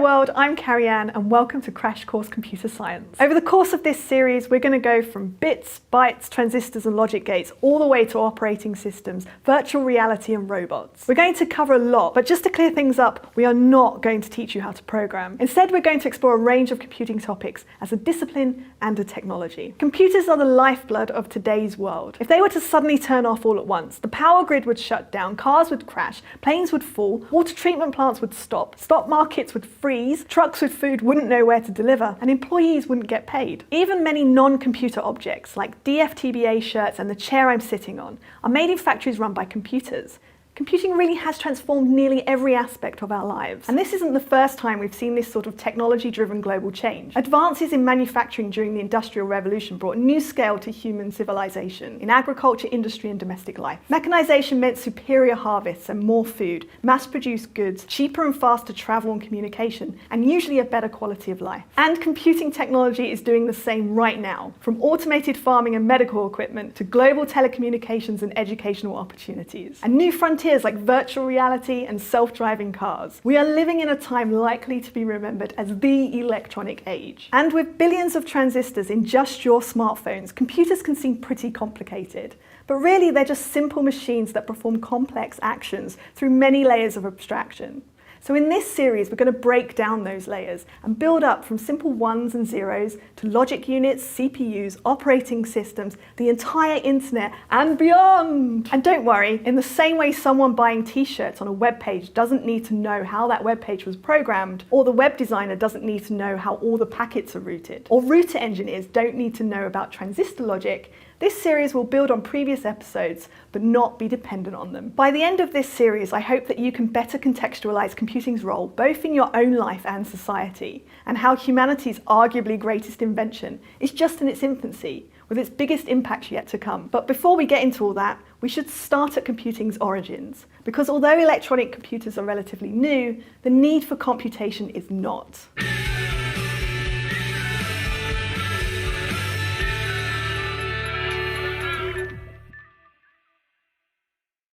world, I'm Carrie-Anne and welcome to Crash Course Computer Science. Over the course of this series, we're going to go from bits, bytes, transistors and logic gates all the way to operating systems, virtual reality and robots. We're going to cover a lot, but just to clear things up, we are not going to teach you how to program. Instead, we're going to explore a range of computing topics as a discipline and a technology. Computers are the lifeblood of today's world. If they were to suddenly turn off all at once, the power grid would shut down, cars would crash, planes would fall, water treatment plants would stop, stock markets would freeze, trucks with food wouldn't know where to deliver, and employees wouldn't get paid. Even many non-computer objects, like DFTBA shirts and the chair I'm sitting on, are made in factories run by computers. Computing really has transformed nearly every aspect of our lives. And this isn't the first time we've seen this sort of technology-driven global change. Advances in manufacturing during the Industrial Revolution brought new scale to human civilization in agriculture, industry and domestic life. Mechanization meant superior harvests and more food, mass-produced goods, cheaper and faster travel and communication, and usually a better quality of life. And computing technology is doing the same right now, from automated farming and medical equipment to global telecommunications and educational opportunities. And new frontiers like virtual reality and self-driving cars. We are living in a time likely to be remembered as the electronic age. And with billions of transistors in just your smartphones, computers can seem pretty complicated. But really, they're just simple machines that perform complex actions through many layers of abstraction. So in this series, we're going to break down those layers and build up from simple ones and zeros to logic units, CPUs, operating systems, the entire internet and beyond. And don't worry, in the same way someone buying t-shirts on a web page doesn't need to know how that web page was programmed, or the web designer doesn't need to know how all the packets are routed, or router engineers don't need to know about transistor logic, this series will build on previous episodes, but not be dependent on them. By the end of this series, I hope that you can better contextualize computing's role, both in your own life and society, and how humanity's arguably greatest invention is just in its infancy, with its biggest impact yet to come. But before we get into all that, we should start at computing's origins, because although electronic computers are relatively new, the need for computation is not.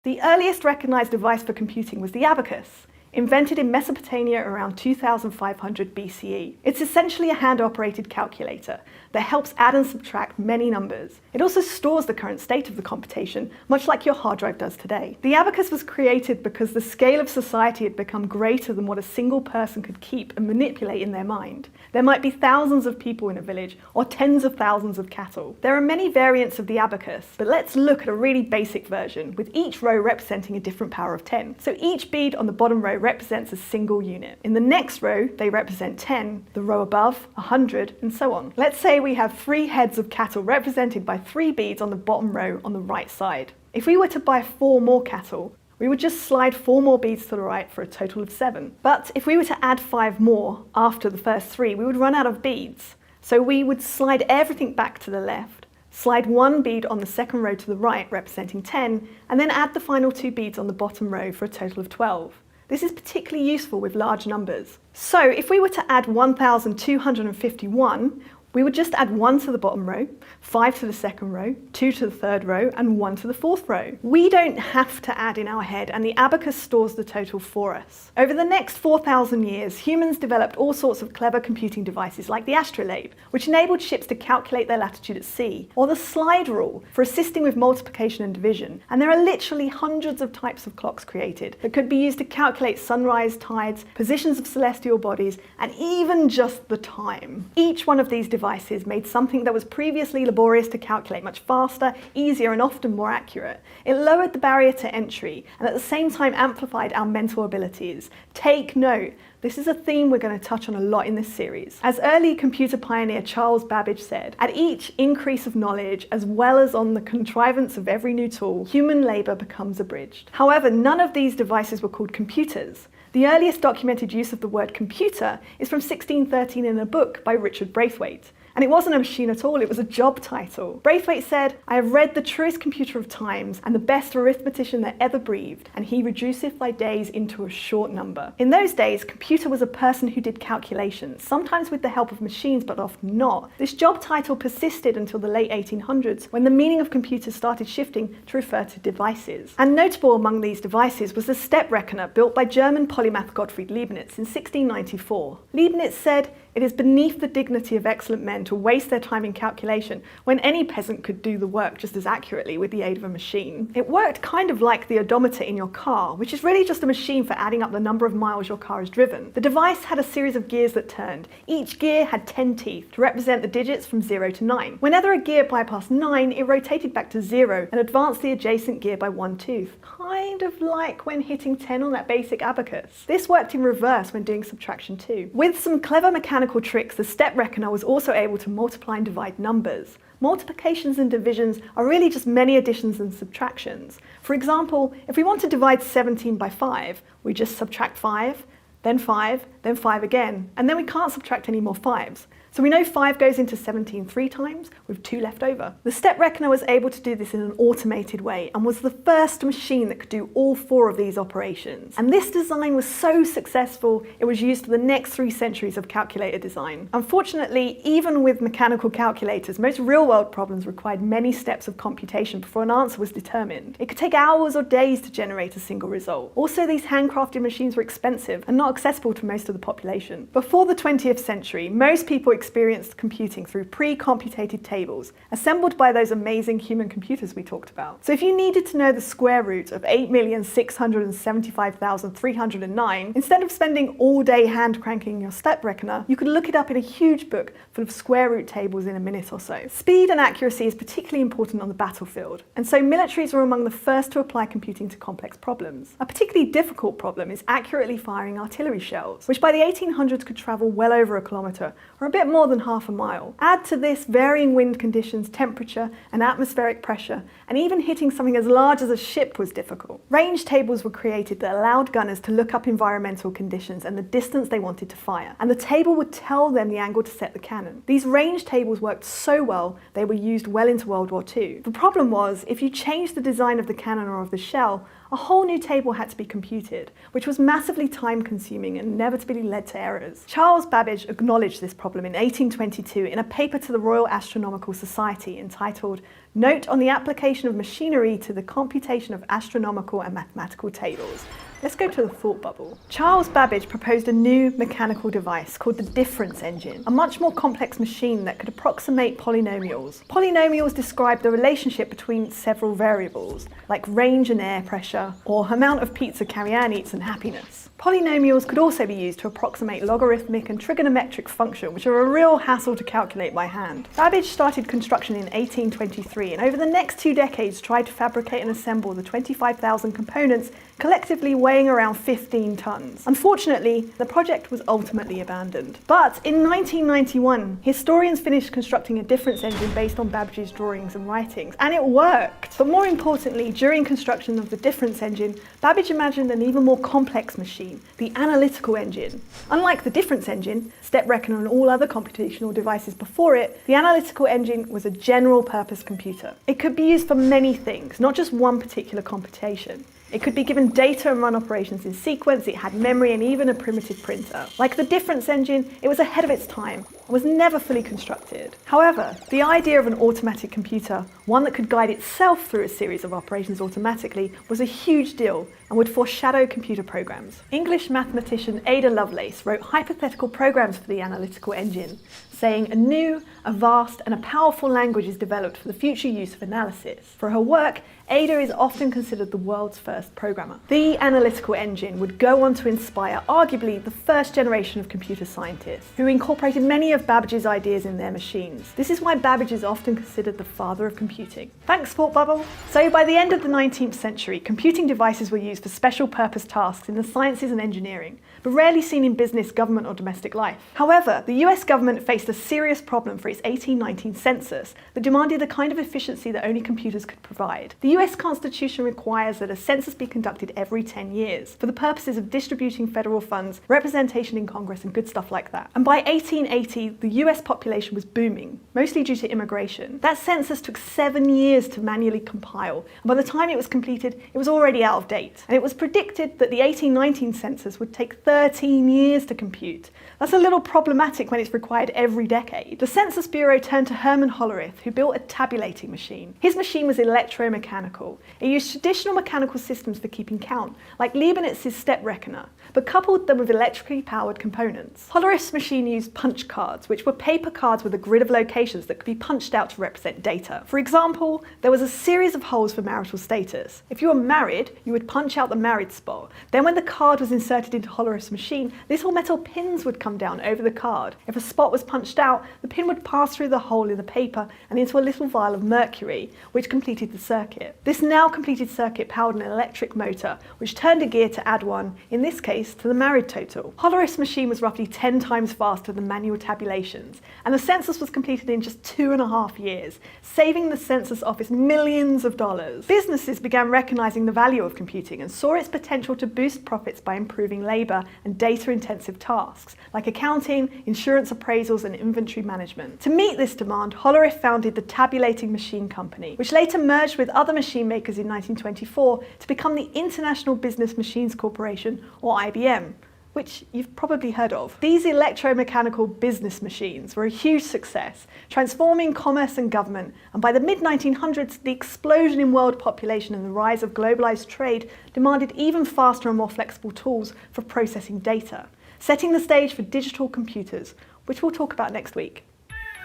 The earliest recognized device for computing was the abacus, invented in Mesopotamia around 2500 BCE. It's essentially a hand-operated calculator that helps add and subtract many numbers. It also stores the current state of the computation, much like your hard drive does today. The abacus was created because the scale of society had become greater than what a single person could keep and manipulate in their mind. There might be thousands of people in a village, or tens of thousands of cattle. There are many variants of the abacus, but let's look at a really basic version, with each row representing a different power of 10. So each bead on the bottom row represents a single unit. In the next row, they represent 10, the row above, 100, and so on. Let's say we have 3 heads of cattle represented by 3 beads on the bottom row on the right side. If we were to buy 4 more cattle, we would just slide 4 more beads to the right for a total of 7. But if we were to add 5 more after the first 3, we would run out of beads. So we would slide everything back to the left, slide 1 bead on the second row to the right, representing 10, and then add the final 2 beads on the bottom row for a total of 12. This is particularly useful with large numbers. So if we were to add 1251, we would just add 1 to the bottom row, 5 to the second row, 2 to the third row, and 1 to the fourth row. We don't have to add in our head, and the abacus stores the total for us. Over the next 4,000 years, humans developed all sorts of clever computing devices like the astrolabe, which enabled ships to calculate their latitude at sea, or the slide rule for assisting with multiplication and division. And there are literally hundreds of types of clocks created that could be used to calculate sunrise, tides, positions of celestial bodies, and even just the time. Each one of these devices made something that was previously laborious to calculate much faster, easier, and often more accurate. It lowered the barrier to entry and at the same time amplified our mental abilities. Take note, this is a theme we're going to touch on a lot in this series. As early computer pioneer Charles Babbage said, at each increase of knowledge, as well as on the contrivance of every new tool, human labour becomes abridged. However, none of these devices were called computers. The earliest documented use of the word computer is from 1613 in a book by Richard Braithwaite. And it wasn't a machine at all, it was a job title. Braithwaite said, "I have read the truest computer of times and the best arithmetician that ever breathed, and he reduceth thy days into a short number." In those days, computer was a person who did calculations, sometimes with the help of machines, but often not. This job title persisted until the late 1800s, when the meaning of computers started shifting to refer to devices. And notable among these devices was the step reckoner built by German polymath Gottfried Leibniz in 1694. Leibniz said, "It is beneath the dignity of excellent men to waste their time in calculation when any peasant could do the work just as accurately with the aid of a machine." It worked kind of like the odometer in your car, which is really just a machine for adding up the number of miles your car has driven. The device had a series of gears that turned. Each gear had 10 teeth to represent the digits from 0 to 9. Whenever a gear bypassed 9, it rotated back to 0 and advanced the adjacent gear by 1 tooth. Kind of like when hitting 10 on that basic abacus. This worked in reverse when doing subtraction too. With some clever mechanical tricks, the step reckoner was also able to multiply and divide numbers. Multiplications and divisions are really just many additions and subtractions. For example, if we want to divide 17 by 5, we just subtract 5, then 5, then 5 again, and then we can't subtract any more 5s. So we know 5 goes into 17 3 times, with 2 left over. The step reckoner was able to do this in an automated way and was the first machine that could do all 4 of these operations. And this design was so successful, it was used for the next 3 centuries of calculator design. Unfortunately, even with mechanical calculators, most real-world problems required many steps of computation before an answer was determined. It could take hours or days to generate a single result. Also, these handcrafted machines were expensive and not accessible to most of the population. Before the 20th century, most people experienced computing through pre-computated tables, assembled by those amazing human computers we talked about. So if you needed to know the square root of 8,675,309, instead of spending all day hand cranking your step reckoner, you could look it up in a huge book full of square root tables in a minute or so. Speed and accuracy is particularly important on the battlefield, and so militaries were among the first to apply computing to complex problems. A particularly difficult problem is accurately firing artillery shells, which by the 1800s could travel well over a kilometre, or a bit more than half a mile. Add to this varying wind conditions, temperature, and atmospheric pressure, and even hitting something as large as a ship was difficult. Range tables were created that allowed gunners to look up environmental conditions and the distance they wanted to fire, and the table would tell them the angle to set the cannon. These range tables worked so well, they were used well into World War II. The problem was, if you changed the design of the cannon or of the shell, a whole new table had to be computed, which was massively time-consuming and inevitably led to errors. Charles Babbage acknowledged this problem in 1822 in a paper to the Royal Astronomical Society entitled "Note on the Application of Machinery to the Computation of Astronomical and Mathematical Tables." Let's go to the thought bubble. Charles Babbage proposed a new mechanical device called the difference engine, a much more complex machine that could approximate polynomials. Polynomials describe the relationship between several variables, like range and air pressure, or amount of pizza Carrie-Anne eats and happiness. Polynomials could also be used to approximate logarithmic and trigonometric functions, which are a real hassle to calculate by hand. Babbage started construction in 1823, and over the next 2 decades tried to fabricate and assemble the 25,000 components, collectively weighing around 15 tons. Unfortunately, the project was ultimately abandoned. But in 1991, historians finished constructing a difference engine based on Babbage's drawings and writings, and it worked. But more importantly, during construction of the difference engine, Babbage imagined an even more complex machine, the Analytical Engine. Unlike the difference engine, step reckoner and all other computational devices before it, the Analytical Engine was a general-purpose computer. It could be used for many things, not just one particular computation. It could be given data and run operations in sequence, it had memory and even a primitive printer. Like the difference engine, it was ahead of its time and was never fully constructed. However, the idea of an automatic computer, one that could guide itself through a series of operations automatically, was a huge deal and would foreshadow computer programs. English mathematician Ada Lovelace wrote hypothetical programs for the Analytical Engine, saying a new, a vast and a powerful language is developed for the future use of analysis. For her work, Ada is often considered the world's first programmer. The Analytical Engine would go on to inspire arguably the first generation of computer scientists, who incorporated many of Babbage's ideas in their machines. This is why Babbage is often considered the father of computing. Thanks, Thought Bubble! So by the end of the 19th century, computing devices were used for special purpose tasks in the sciences and engineering, but rarely seen in business, government or domestic life. However, the US government faced faced a serious problem for its 1819 census that demanded the kind of efficiency that only computers could provide. The US Constitution requires that a census be conducted every 10 years for the purposes of distributing federal funds, representation in Congress, and good stuff like that. And by 1880, the US population was booming, mostly due to immigration. That census took 7 years to manually compile, and by the time it was completed, it was already out of date. And it was predicted that the 1819 census would take 13 years to compute. That's a little problematic when it's required every decade. The Census Bureau turned to Herman Hollerith, who built a tabulating machine. His machine was electromechanical. It used traditional mechanical systems for keeping count, like Leibniz's step reckoner, but coupled them with electrically powered components. Hollerith's machine used punch cards, which were paper cards with a grid of locations that could be punched out to represent data. For example, there was a series of holes for marital status. If you were married, you would punch out the married spot. Then when the card was inserted into Hollerith's machine, little metal pins would come down over the card. If a spot was punched out, the pin would pass through the hole in the paper and into a little vial of mercury, which completed the circuit. This now completed circuit powered an electric motor, which turned a gear to add one, in this case, to the married total. Hollerith's machine was roughly 10 times faster than manual tabulations, and the census was completed in just 2.5 years, saving the census office millions of dollars. Businesses began recognizing the value of computing and saw its potential to boost profits by improving labor and data-intensive tasks, like accounting, insurance appraisals, and inventory management. To meet this demand, Hollerith founded the Tabulating Machine Company, which later merged with other machine makers in 1924 to become the International Business Machines Corporation, or IBM, which you've probably heard of. These electromechanical business machines were a huge success, transforming commerce and government, and by the mid-1900s, the explosion in world population and the rise of globalized trade demanded even faster and more flexible tools for processing data, setting the stage for digital computers, which we'll talk about next week.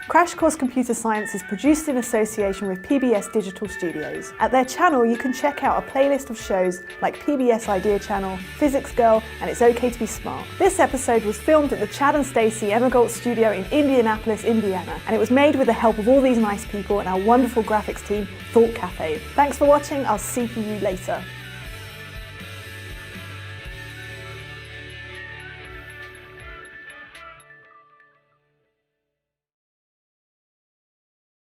Crash Course Computer Science is produced in association with PBS Digital Studios. At their channel, you can check out a playlist of shows like PBS Idea Channel, Physics Girl, and It's Okay to Be Smart. This episode was filmed at the Chad and Stacey Emigalt Studio in Indianapolis, Indiana, and it was made with the help of all these nice people and our wonderful graphics team, Thought Cafe. Thanks for watching. I'll see you later.